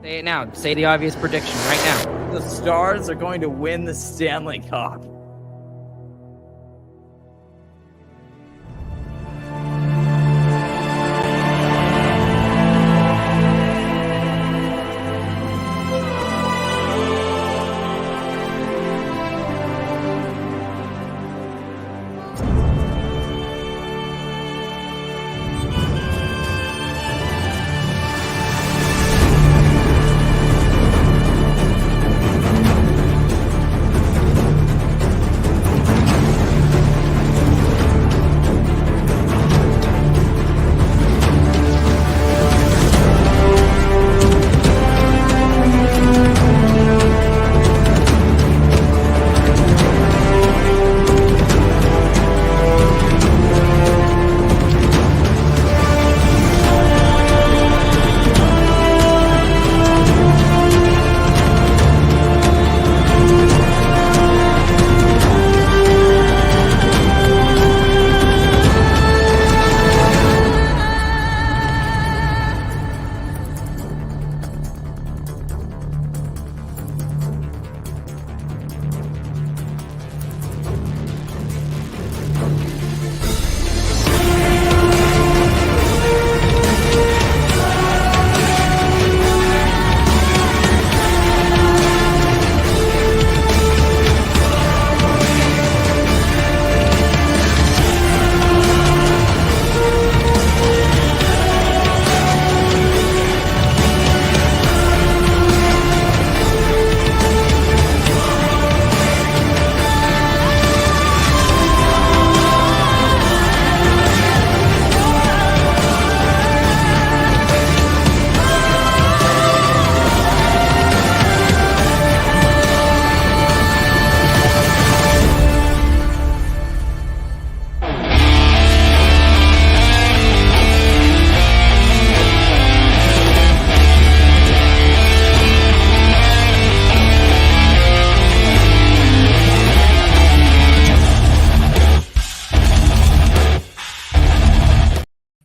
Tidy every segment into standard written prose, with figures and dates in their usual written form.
Say it now. Say the obvious prediction right now. The Stars are going to win the Stanley Cup.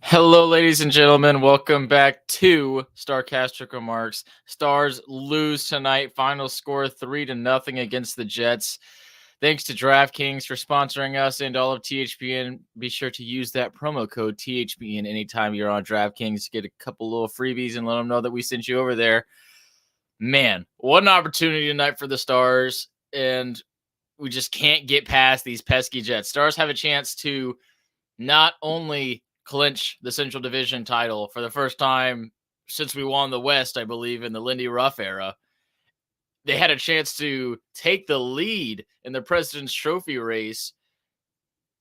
Hello, ladies and gentlemen. Welcome back to Starcastic Remarks. Stars lose tonight. Final score 3-0 against the Jets. Thanks to DraftKings for sponsoring us and all of THPN. Be sure to use that promo code THPN anytime you're on DraftKings to get a couple little freebies and let them know that we sent you over there. Man, what an opportunity tonight for the Stars. And we just can't get past these pesky Jets. Stars have a chance to not only clinch the Central Division title for the first time since we won the West, I believe, in the Lindy Ruff era. They had a chance to take the lead in the President's Trophy race,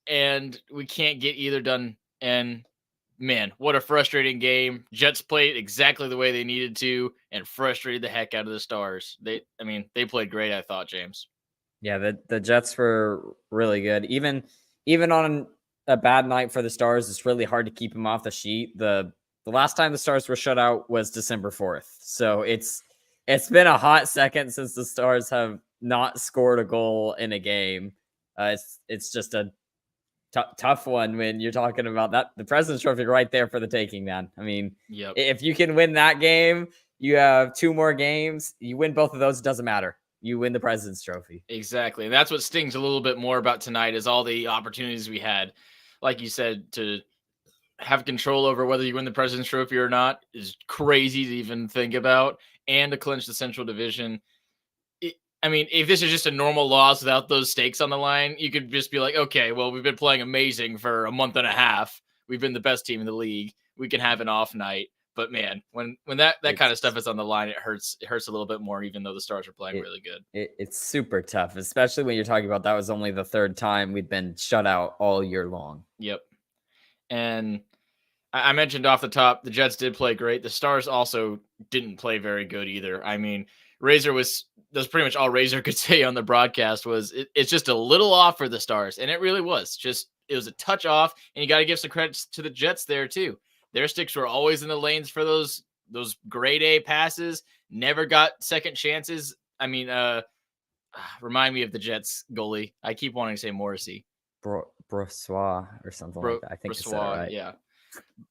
and we can't get either done. And man, what a frustrating game. Jets played exactly the way they needed to and frustrated the heck out of the Stars. They played great, I thought, James. Yeah, the Jets were really good. Even on a bad night for the Stars, it's really hard to keep them off the sheet. The last time the Stars were shut out was December 4th. So it's been a hot second since the Stars have not scored a goal in a game. It's just a tough one when you're talking about that. The President's Trophy right there for the taking, man. I mean, Yep. If you can win that game, you have two more games. You win both of those, it doesn't matter. You win the President's Trophy. Exactly. And that's what stings a little bit more about tonight is all the opportunities we had. Like you said, to have control over whether you win the President's Trophy or not is crazy to even think about, and to clinch the Central Division. If this is just a normal loss without those stakes on the line, you could just be like, okay, well, we've been playing amazing for a month and a half. We've been the best team in the league. We can have an off night. But man, when that kind of stuff is on the line, it hurts. It hurts a little bit more, even though the Stars are playing really good. It's super tough, especially when you're talking about that was only the third time we'd been shut out all year long. Yep. And I mentioned off the top, the Jets did play great. The Stars also didn't play very good either. I mean, that's pretty much all Razor could say on the broadcast was it's just a little off for the Stars. And it really was. It was a touch off. And you got to give some credits to the Jets there too. Their sticks were always in the lanes for those grade A passes. Never got second chances. Remind me of the Jets goalie. I keep wanting to say Morrissey. Brossoit or something like that. I think it's that right. Yeah.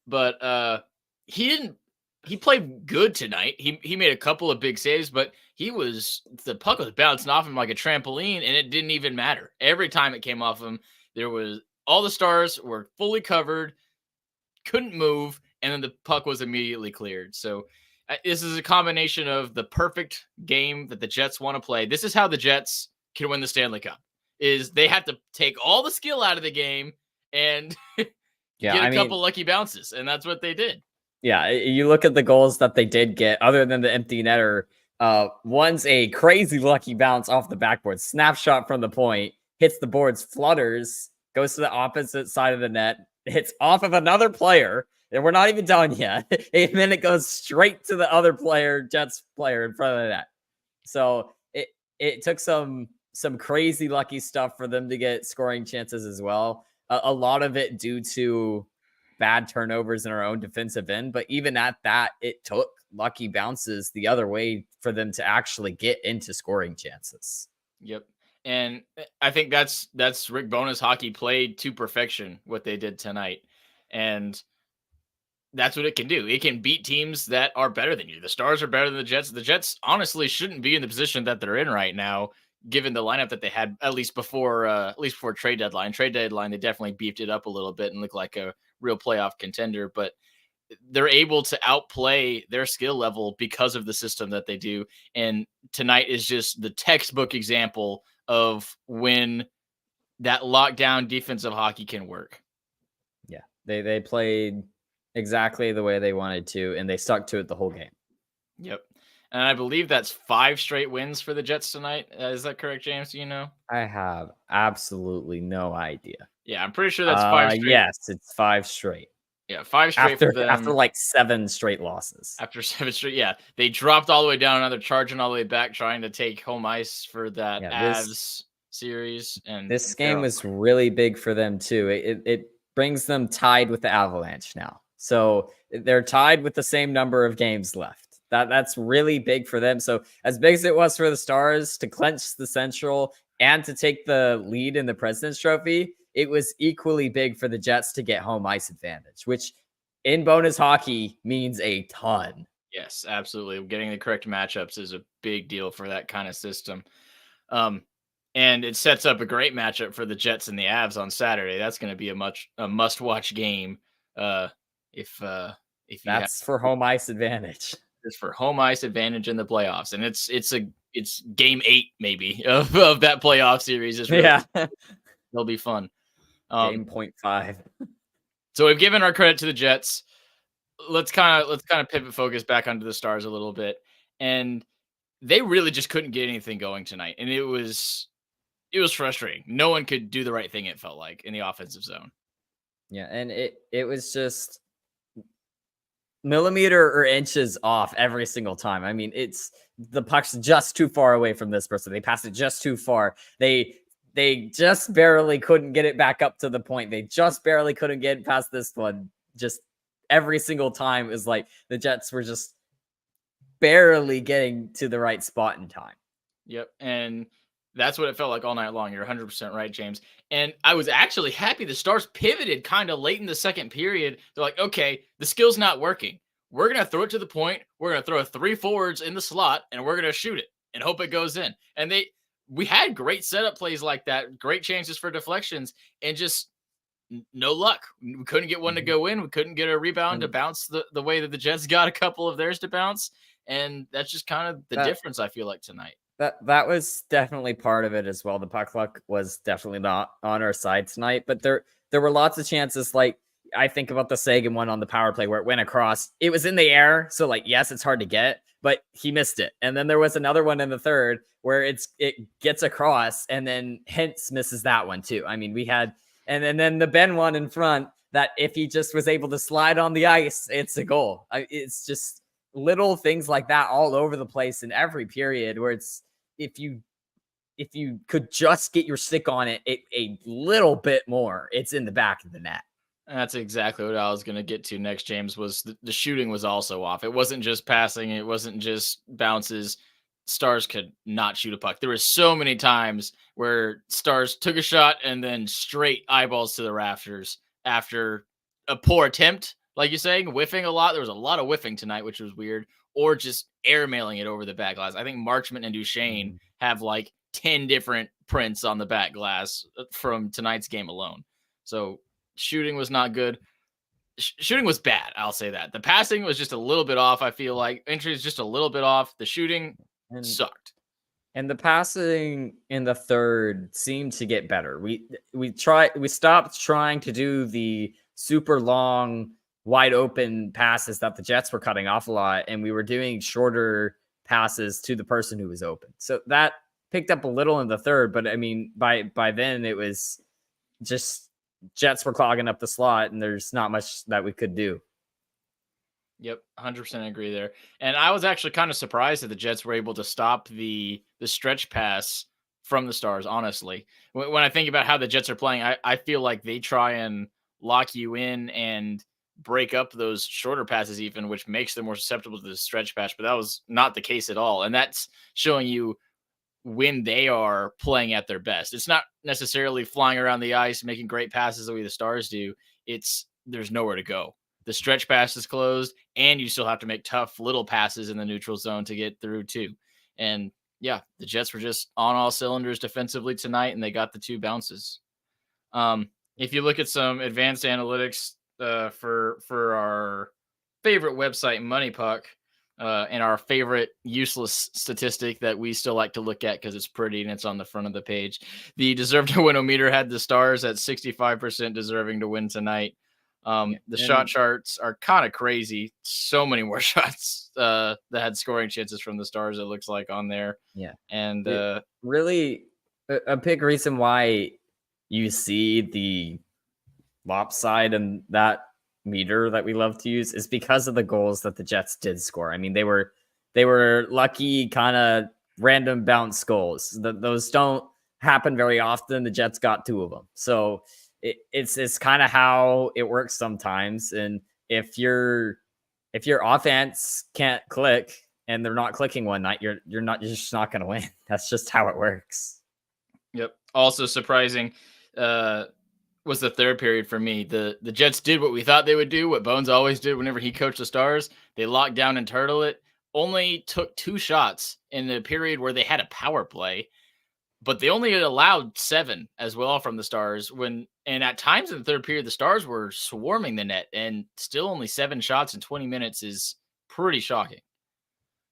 But he didn't he played good tonight. He made a couple of big saves, but the puck was bouncing off him like a trampoline, and it didn't even matter. Every time it came off him, all the Stars were fully covered, couldn't move, and then the puck was immediately cleared. So this is a combination of the perfect game that the Jets want to play. This is how the Jets can win the Stanley Cup. Is they have to take all the skill out of the game and get a couple lucky bounces, and that's what they did. Yeah, you look at the goals that they did get, other than the empty netter. One's a crazy lucky bounce off the backboard, snapshot from the point, hits the boards, flutters, goes to the opposite side of the net, hits off of another player, and we're not even done yet. And then it goes straight to the other player, Jets player in front of the net. So it took some crazy lucky stuff for them to get scoring chances as well. A lot of it due to bad turnovers in our own defensive end, but even at that, it took lucky bounces the other way for them to actually get into scoring chances. Yep. And I think that's Rick Bowness hockey played to perfection what they did tonight. And that's what it can do. It can beat teams that are better than you. The Stars are better than the Jets. The Jets honestly shouldn't be in the position that they're in right now, given the lineup that they had at least before trade deadline. Trade deadline, they definitely beefed it up a little bit and looked like a real playoff contender, but they're able to outplay their skill level because of the system that they do. And tonight is just the textbook example of when that lockdown defensive hockey can work. Yeah, they played exactly the way they wanted to, and they stuck to it the whole game. Yep. And I believe that's 5 straight wins for the Jets tonight. Is that correct, James? Do you know? I have absolutely no idea. Yeah, I'm pretty sure that's 5 straight. Yes, it's 5 straight. Yeah, 5 straight for them. After like 7 straight losses. After 7 straight, yeah. They dropped all the way down, now they're charging all the way back, trying to take home ice for that Avs series. And this game was really big for them too. It brings them tied with the Avalanche now. So they're tied with the same number of games left. That's really big for them. So as big as it was for the Stars to clinch the Central and to take the lead in the President's Trophy, it was equally big for the Jets to get home ice advantage, which in bonus hockey means a ton. Yes, absolutely. Getting the correct matchups is a big deal for that kind of system. And it sets up a great matchup for the Jets and the Avs on Saturday. That's going to be a must-watch game. If that's for home ice advantage. It's for home ice advantage in the playoffs, and it's game 8 maybe of that playoff series. It's really, it'll be fun. Game 0.5. So we've given our credit to the Jets. Let's kind of pivot focus back onto the Stars a little bit, and they really just couldn't get anything going tonight, and it was frustrating. No one could do the right thing. It felt like in the offensive zone. Yeah, and it was just millimeter or inches off every single time. I mean, the puck's just too far away from this person. They passed it just too far. They just barely couldn't get it back up to the point. They just barely couldn't get past this one. Just every single time is like the Jets were just barely getting to the right spot in time. Yep, and that's what it felt like all night long. You're 100% right, James. And I was actually happy the Stars pivoted kind of late in the second period. They're like, okay, the skill's not working. We're going to throw it to the point. We're going to throw 3 forwards in the slot, and we're going to shoot it and hope it goes in. And we had great setup plays like that, great chances for deflections, and just no luck. We couldn't get one to go in. We couldn't get a rebound to bounce the way that the Jets got a couple of theirs to bounce. And that's just kind of the difference, I feel like, tonight. That was definitely part of it as well. The puck luck was definitely not on our side tonight, but there were lots of chances. Like I think about the Sagan one on the power play where it went across. It was in the air, so like yes, it's hard to get, but he missed it. And then there was another one in the third where it gets across, and then Hintz misses that one too. I mean, we had and then the Ben one in front that if he just was able to slide on the ice, it's a goal. It's just little things like that all over the place in every period where it's. If you could just get your stick on it a little bit more, it's in the back of the net. That's exactly what I was going to get to next, James, was the shooting was also off. It wasn't just passing. It wasn't just bounces. Stars could not shoot a puck. There were so many times where Stars took a shot and then straight eyeballs to the rafters after a poor attempt like you're saying, whiffing a lot. There was a lot of whiffing tonight, which was weird, or just airmailing it over the back glass. I think Marchment and Duchesne have like 10 different prints on the back glass from tonight's game alone. So shooting was not good. Shooting was bad. I'll say that. The passing was just a little bit off. I feel like entry is just a little bit off. The shooting sucked. And the passing in the third seemed to get better. We stopped trying to do the super long, wide open passes that the Jets were cutting off a lot, and we were doing shorter passes to the person who was open. So that picked up a little in the third, but I mean, by then it was just Jets were clogging up the slot, and there's not much that we could do. Yep, 100% agree there. And I was actually kind of surprised that the Jets were able to stop the stretch pass from the Stars, honestly. When I think about how the Jets are playing, I feel like they try and lock you in and break up those shorter passes even, which makes them more susceptible to the stretch pass. But that was not the case at all. And that's showing you when they are playing at their best. It's not necessarily flying around the ice, making great passes the way the Stars do. It's there's nowhere to go. The stretch pass is closed, and you still have to make tough little passes in the neutral zone to get through too. And yeah, the Jets were just on all cylinders defensively tonight, and they got the 2 bounces. If you look at some advanced analytics for our favorite website, Money Puck, and our favorite useless statistic that we still like to look at because it's pretty and it's on the front of the page, the deserve to win-o-meter had the Stars at 65% deserving to win tonight. The shot charts are kind of crazy. So many more shots that had scoring chances from the Stars, it looks like, on there. Yeah. And really a big reason why you see the lopside and that meter that we love to use is because of the goals that the Jets did score. I mean, they were lucky kind of random bounce goals. Those don't happen very often. The Jets got 2 of them. So it's kind of how it works sometimes. And if your offense can't click and they're not clicking one night, you're just not going to win. That's just how it works. Yep. Also surprising was the third period for me. The Jets did what we thought they would do, what Bones always did whenever he coached the Stars. They locked down and turtle it. Only took 2 shots in the period where they had a power play, but they only allowed 7 as well from the Stars. And at times in the third period, the Stars were swarming the net, and still only 7 shots in 20 minutes is pretty shocking.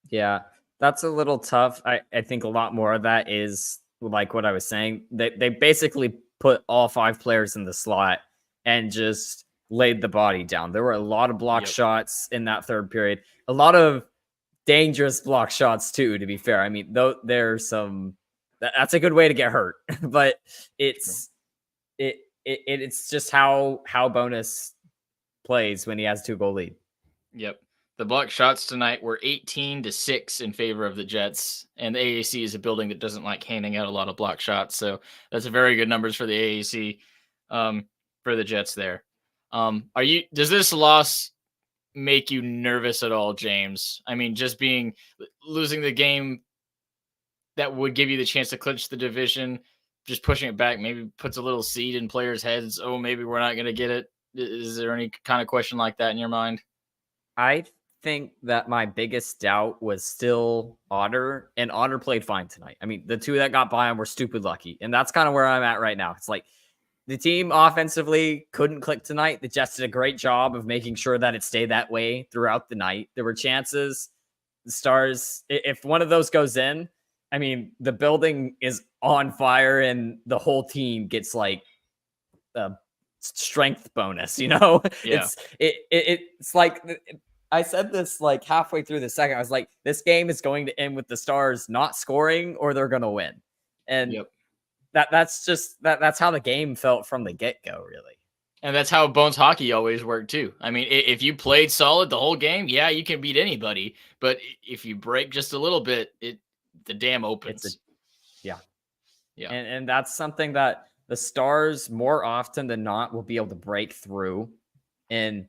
Yeah, that's a little tough. I think a lot more of that is like what I was saying. They basically put all 5 players in the slot and just laid the body down. There were a lot of block shots in that third period. A lot of dangerous block shots too, to be fair. I mean, though there's some that's a good way to get hurt, but it's just how Bowness plays when he has 2-goal lead. Yep. The block shots tonight were 18-6 in favor of the Jets, and the AAC is a building that doesn't like handing out a lot of block shots, so that's a very good numbers for the AAC for the Jets there. Does this loss make you nervous at all, James? I mean, just losing the game that would give you the chance to clinch the division, just pushing it back, maybe puts a little seed in players' heads. Oh, maybe we're not going to get it. Is there any kind of question like that in your mind? I think that my biggest doubt was still Otter, and Otter played fine tonight. I mean, the 2 that got by him were stupid lucky, and that's kind of where I'm at right now. It's like the team offensively couldn't click tonight. The Jets did a great job of making sure that it stayed that way throughout the night. There were chances. The Stars, if one of those goes in, I mean, the building is on fire and the whole team gets like a strength bonus, you know? Yeah. It's like, I said this like halfway through the second. I was like, this game is going to end with the Stars not scoring or they're going to win. And that's how the game felt from the get-go, really. And that's how Bones hockey always worked too. I mean, if you played solid the whole game, yeah, you can beat anybody. But if you break just a little bit, the dam opens. Yeah. And that's something that the Stars more often than not will be able to break through. And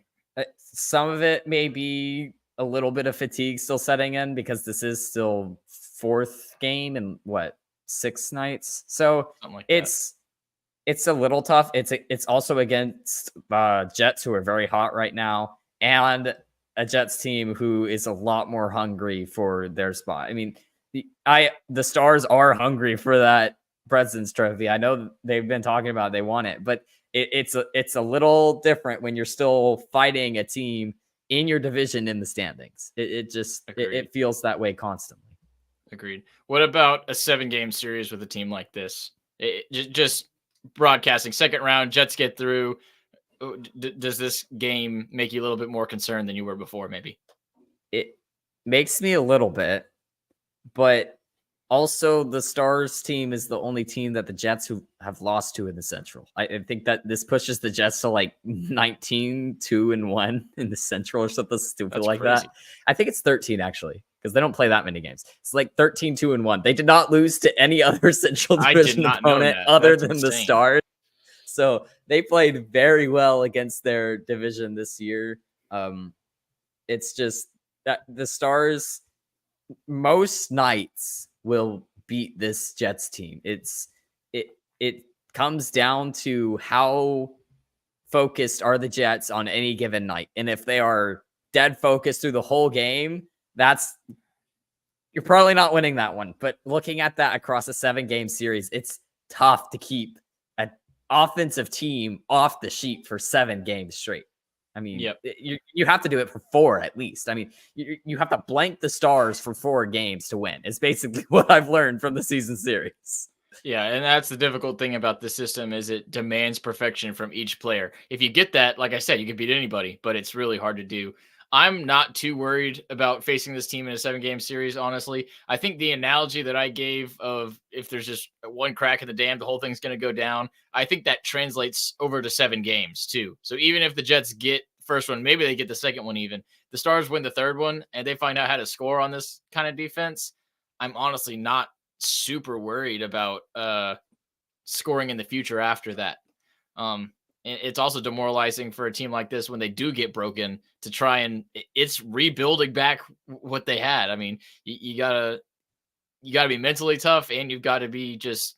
some of it may be a little bit of fatigue still setting in because this is still 4th game in 6 nights. So like it's a little tough. It's also against Jets who are very hot right now. and a Jets team who is a lot more hungry for their spot. I mean, the Stars are hungry for that President's Trophy. I know they've been talking about they want it, but it's a little different when you're still fighting a team in your division in the standings. It feels that way constantly. Agreed. What about a 7-game series with a team like this? Just broadcasting second round, Jets get through. Does this game make you a little bit more concerned than you were before? Maybe it makes me a little bit, but also the Stars team is the only team that the Jets who have lost to in the Central. I think that this pushes the Jets to like 19-2-1 in the Central or something stupid. That's like crazy. That. I think it's 13 actually, because they don't play that many games. It's like 13-2-1. They did not lose to any other Central Division opponent other than insane. The Stars. So they played very well against their division this year. It's just that the Stars most nights will beat this Jets team. It comes down to how focused are the Jets on any given night. And if they are dead focused through the whole game, you're probably not winning that one. But looking at that across a 7-game series, it's tough to keep an offensive team off the sheet for 7 games straight. I mean, you have to do it for 4 at least. I mean, you have to blank the Stars for 4 games to win. It's basically what I've learned from the season series. Yeah, and that's the difficult thing about the system is it demands perfection from each player. If you get that, like I said, you can beat anybody, but it's really hard to do. I'm not too worried about facing this team in a 7-game series, honestly. I think the analogy that I gave of if there's just one crack in the dam, the whole thing's going to go down, I think that translates over to 7 games too. So even if the Jets get first one, maybe they get the second one even. The Stars win the third one, and they find out how to score on this kind of defense. I'm honestly not super worried about scoring in the future after that. It's also demoralizing for a team like this when they do get broken to try and it's rebuilding back what they had. I mean, you gotta be mentally tough and you've got to be just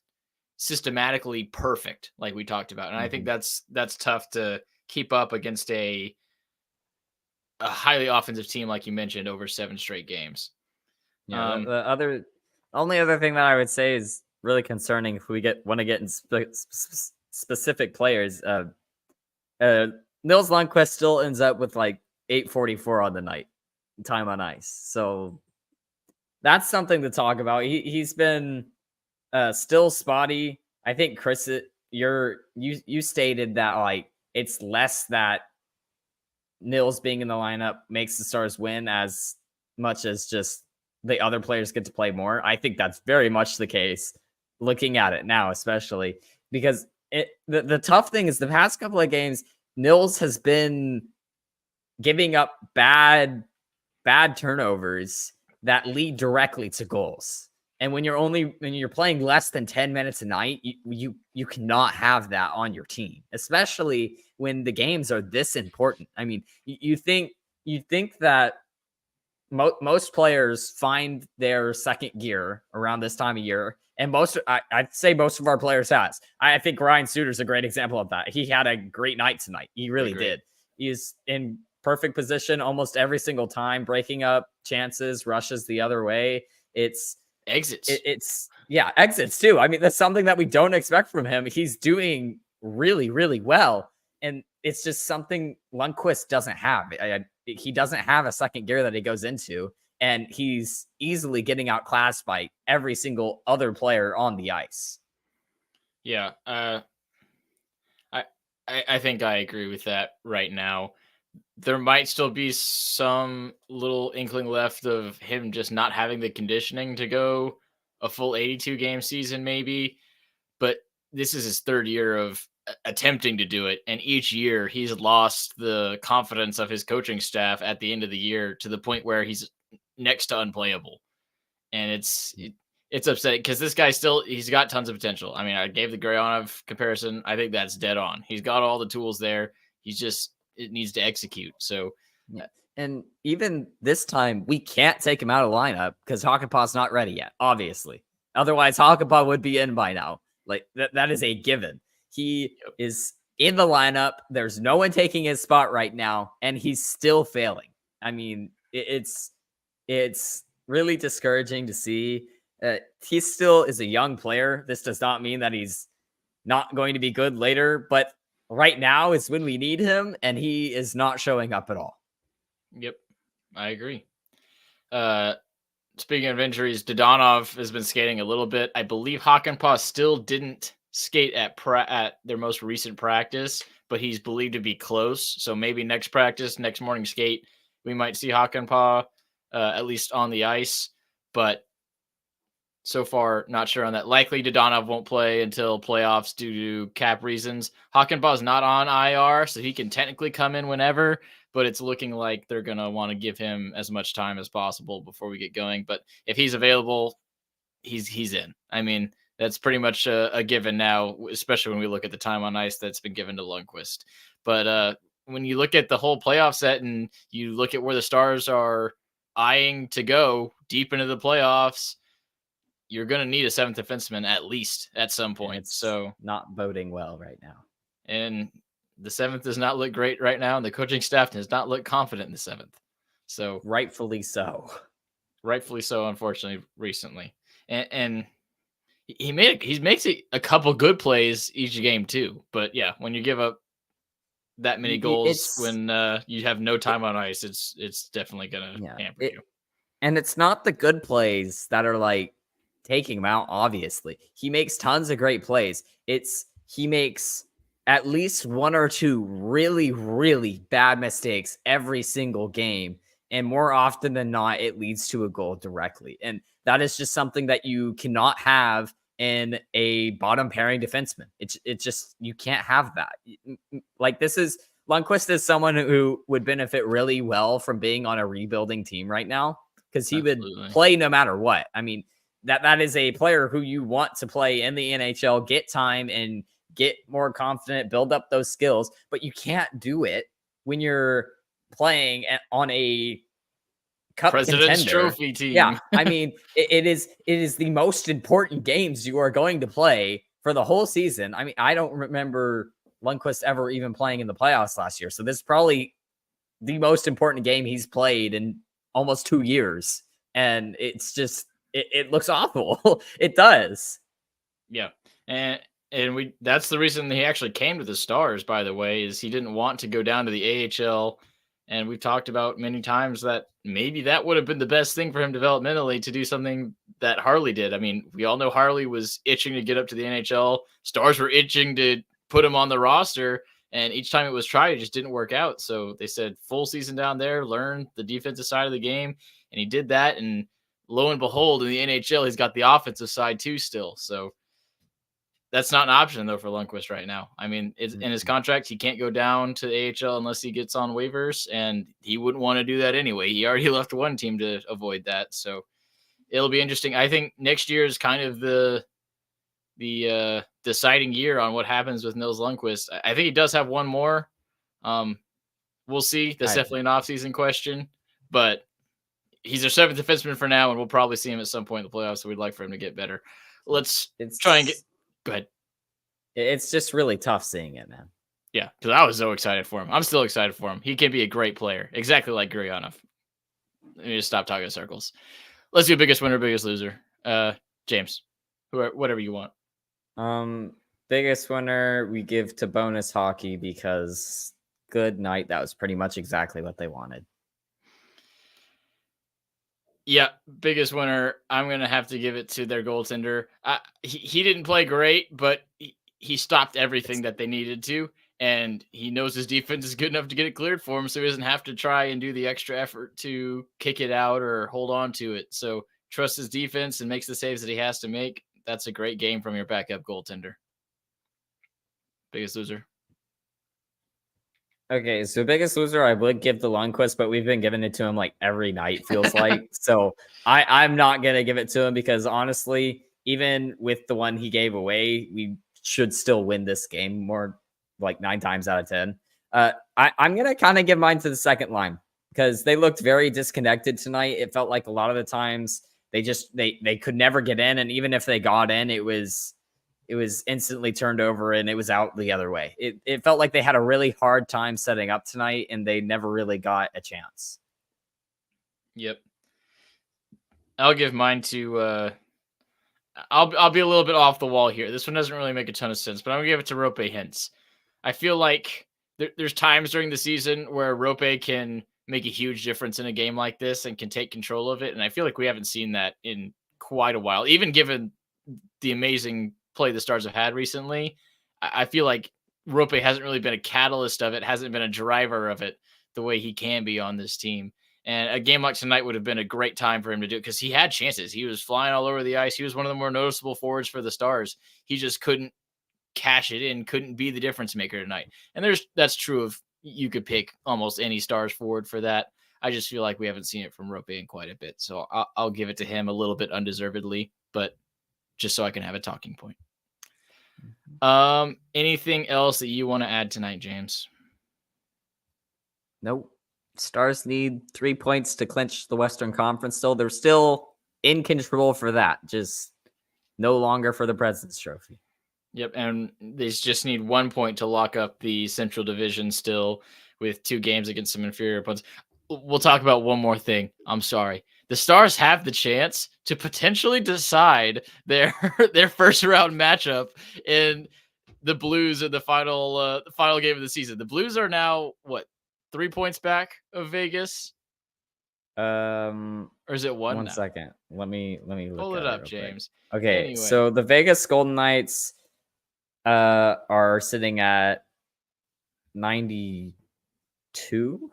systematically perfect, like we talked about. And I think that's tough to keep up against a highly offensive team, like you mentioned, over 7 straight games. Yeah. The only other thing that I would say is really concerning if we want to get in specific players. Nils Lundkvist still ends up with like 8:44 on the night time on ice. So that's something to talk about. He's been still spotty. I think Chris, you stated that like it's less that Nils being in the lineup makes the Stars win as much as just the other players get to play more. I think that's very much the case looking at it now, especially because the tough thing is the past couple of games, Nils has been giving up bad turnovers that lead directly to goals. And when you're playing less than 10 minutes a night, you cannot have that on your team, especially when the games are this important. I mean, you think that most players find their second gear around this time of year, and I'd say most of our players has. I think Ryan Suter's a great example of that. He had a great night tonight. He really did. He's in perfect position almost every single time, breaking up chances, rushes the other way. It's exits. Exits too. I mean, that's something that we don't expect from him. He's doing really, really well. And it's just something Lundkvist doesn't have. He doesn't have a second gear that he goes into, and he's easily getting outclassed by every single other player on the ice. Yeah. I think I agree with that right now. There might still be some little inkling left of him just not having the conditioning to go a full 82 game season, maybe, but this is his 3rd year of attempting to do it. And each year he's lost the confidence of his coaching staff at the end of the year to the point where he's next to unplayable. And it's upsetting because this guy he's got tons of potential. I mean, I gave the Gurianov comparison. I think that's dead on. He's got all the tools there. It needs to execute. So, and even this time, we can't take him out of lineup because Hakanpää's not ready yet, obviously. Otherwise, Hakanpää would be in by now. Like that is a given. He is in the lineup. There's no one taking his spot right now, and he's still failing. I mean, it's really discouraging to see. He still is a young player. This does not mean that he's not going to be good later, but right now is when we need him, and he is not showing up at all. Yep, I agree. Speaking of injuries, Dodonov has been skating a little bit. I believe Hakanpää still didn't skate at their most recent practice, but he's believed to be close. So maybe next practice, next morning skate, we might see Hakanpää at least on the ice. But so far, not sure on that. Likely Dodonov won't play until playoffs due to cap reasons. Hakanpää is not on IR, so he can technically come in whenever, but it's looking like they're going to want to give him as much time as possible before we get going. But if he's available, he's in. I mean, that's pretty much a given now, especially when we look at the time on ice that's been given to Lundqvist. But when you look at the whole playoff set and you look at where the Stars are eyeing to go deep into the playoffs, you're going to need a seventh defenseman at least at some point. It's so not boding well right now. And the seventh does not look great right now. And the coaching staff does not look confident in the seventh. So rightfully so, unfortunately, recently. And he makes a couple good plays each game too. But yeah, when you give up that many goals when you have no time on ice, it's definitely going to hamper you. And it's not the good plays that are like taking him out. Obviously, he makes tons of great plays. He makes at least one or two really, really bad mistakes every single game. And more often than not, it leads to a goal directly. And that is just something that you cannot have in a bottom pairing defenseman. It's just, you can't have that. Like, Lundqvist is someone who would benefit really well from being on a rebuilding team right now, because he would play no matter what. I mean, that is a player who you want to play in the NHL, get time and get more confident, build up those skills, but you can't do it when you're playing on a cup President's contender. Trophy team. Yeah, I mean, it is the most important games you are going to play for the whole season. I mean, I don't remember Lundqvist ever even playing in the playoffs last year, so this is probably the most important game he's played in almost 2 years, and it's just it looks awful. It does. Yeah, and that's the reason he actually came to the Stars, by the way, is he didn't want to go down to the AHL. And we've talked about many times that maybe that would have been the best thing for him developmentally, to do something that Harley did. I mean, we all know Harley was itching to get up to the NHL. Stars were itching to put him on the roster. And each time it was tried, it just didn't work out. So they said full season down there, learn the defensive side of the game. And he did that. And lo and behold, in the NHL, he's got the offensive side too still. So that's not an option, though, for Lundqvist right now. I mean, in his contract, he can't go down to the AHL unless he gets on waivers, and he wouldn't want to do that anyway. He already left one team to avoid that, so it'll be interesting. I think next year is kind of the deciding year on what happens with Nils Lundqvist. I think he does have one more. We'll see. That's definitely an offseason question, but he's our seventh defenseman for now, and we'll probably see him at some point in the playoffs, so we'd like for him to get better. Let's try and get – go ahead. It's just really tough seeing it, man. Yeah, because I was so excited for him. I'm still excited for him. He can be a great player, exactly like Gurianov. Let me just stop talking in circles. Let's do biggest winner, biggest loser. James, whatever you want. Biggest winner we give to Bonus Hockey, because good night. That was pretty much exactly what they wanted. Yeah, biggest winner. I'm going to have to give it to their goaltender. He didn't play great, but he stopped everything that they needed to, and he knows his defense is good enough to get it cleared for him, so he doesn't have to try and do the extra effort to kick it out or hold on to it. So trust his defense and makes the saves that he has to make. That's a great game from your backup goaltender. Biggest loser. Okay, so biggest loser I would give to Lundqvist, but we've been giving it to him like every night, feels like. So I'm not going to give it to him, because honestly, even with the one he gave away, we should still win this game more, like 9 times out of 10. I'm going to kind of give mine to the second line, because they looked very disconnected tonight. It felt like a lot of the times they could never get in. And even if they got in, it was it was instantly turned over and it was out the other way. It felt like they had a really hard time setting up tonight and they never really got a chance. Yep. I'll give mine to I'll be a little bit off the wall here. This one doesn't really make a ton of sense, but I'm gonna give it to Rope Hintz. I feel like there's times during the season where Rope can make a huge difference in a game like this and can take control of it, and I feel like we haven't seen that in quite a while. Even given the amazing play the Stars have had recently, I feel like Rope hasn't really been a catalyst of it, hasn't been a driver of it the way he can be on this team. And a game like tonight would have been a great time for him to do it because he had chances. He was flying all over the ice. He was one of the more noticeable forwards for the Stars. He just couldn't cash it in, couldn't be the difference maker tonight. And that's true of you could pick almost any Stars forward for that. I just feel like we haven't seen it from Rope in quite a bit. So I'll give it to him a little bit undeservedly, but just so I can have a talking point. Anything else that you want to add tonight, James? Nope. Stars need 3 points to clinch the Western Conference still. They're still in control for that, just no longer for the President's Trophy. Yep, and they just need 1 point to lock up the Central Division still with 2 games against some inferior opponents. We'll talk about one more thing. I'm sorry. The Stars have the chance to potentially decide their first round matchup in the Blues in the final game of the season. The Blues are now, 3 points back of Vegas? Or is it 1 One now? second. Let me look Pull at it up, real quick. James. Okay, Anyway. so the Vegas Golden Knights are sitting at 92,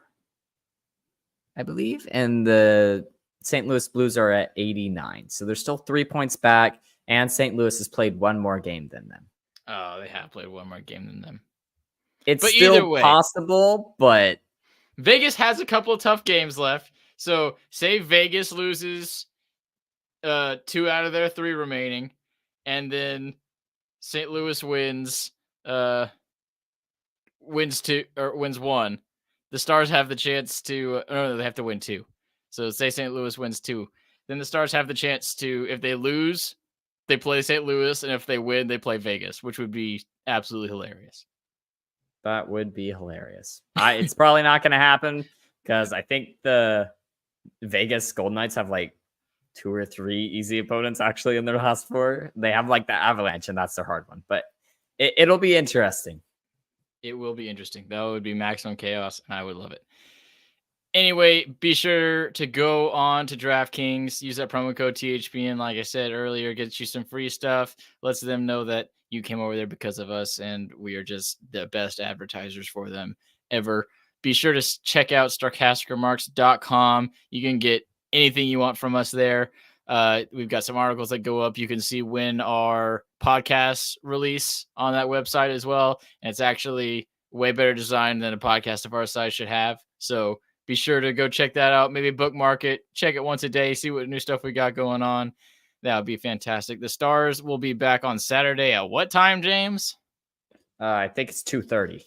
I believe, and the St. Louis Blues are at 89. So they're still 3 points back, and St. Louis has played one more game than them. Oh, they have played one more game than them. It's But either still way, possible, but Vegas has a couple of tough games left. So say Vegas loses 2 out of their 3 remaining, and then St. Louis wins 2 or wins 1. The Stars have the chance to no, they have to win 2. So say St. Louis wins 2. Then the Stars have the chance to, if they lose, they play St. Louis, and if they win, they play Vegas, which would be absolutely hilarious. that would be hilarious. It's probably not going to happen because I think the Vegas Golden Knights have like 2 or 3 easy opponents actually in their last 4. They have like the Avalanche, and that's their hard one. But it'll be interesting. It will be interesting. That would be maximum chaos, and I would love it. Anyway, be sure to go on to DraftKings. Use that promo code THPN. Like I said earlier, gets you some free stuff. Lets them know that you came over there because of us, and we are just the best advertisers for them ever. Be sure to check out StarcasticaRemarks.com. You can get anything you want from us there. We've got some articles that go up. You can see when our podcasts release on that website as well. And it's actually way better designed than a podcast of our size should have. So be sure to go check that out. Maybe bookmark it, check it once a day, see what new stuff we got going on. That would be fantastic. The Stars will be back on Saturday at what time, James? I think it's 2:30.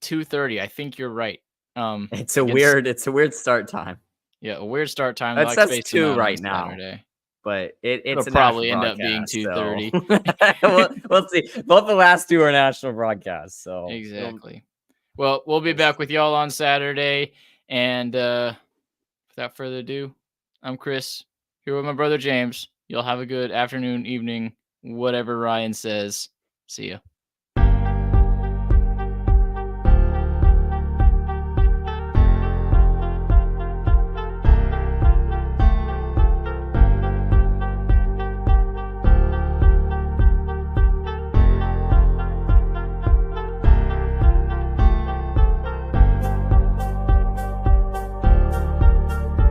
2:30. I think you're right. It's a weird start time. Yeah, a weird start time. That Like says Space 2 Mountain right on now. Saturday. But it's It'll a probably national end up being broadcast, 2:30. so we'll see. Both the last 2 are national broadcasts. So Exactly. Well, we'll be back with y'all on Saturday. And without further ado, I'm Chris, here with my brother James. Y'all have a good afternoon, evening, whatever Ryan says. See ya.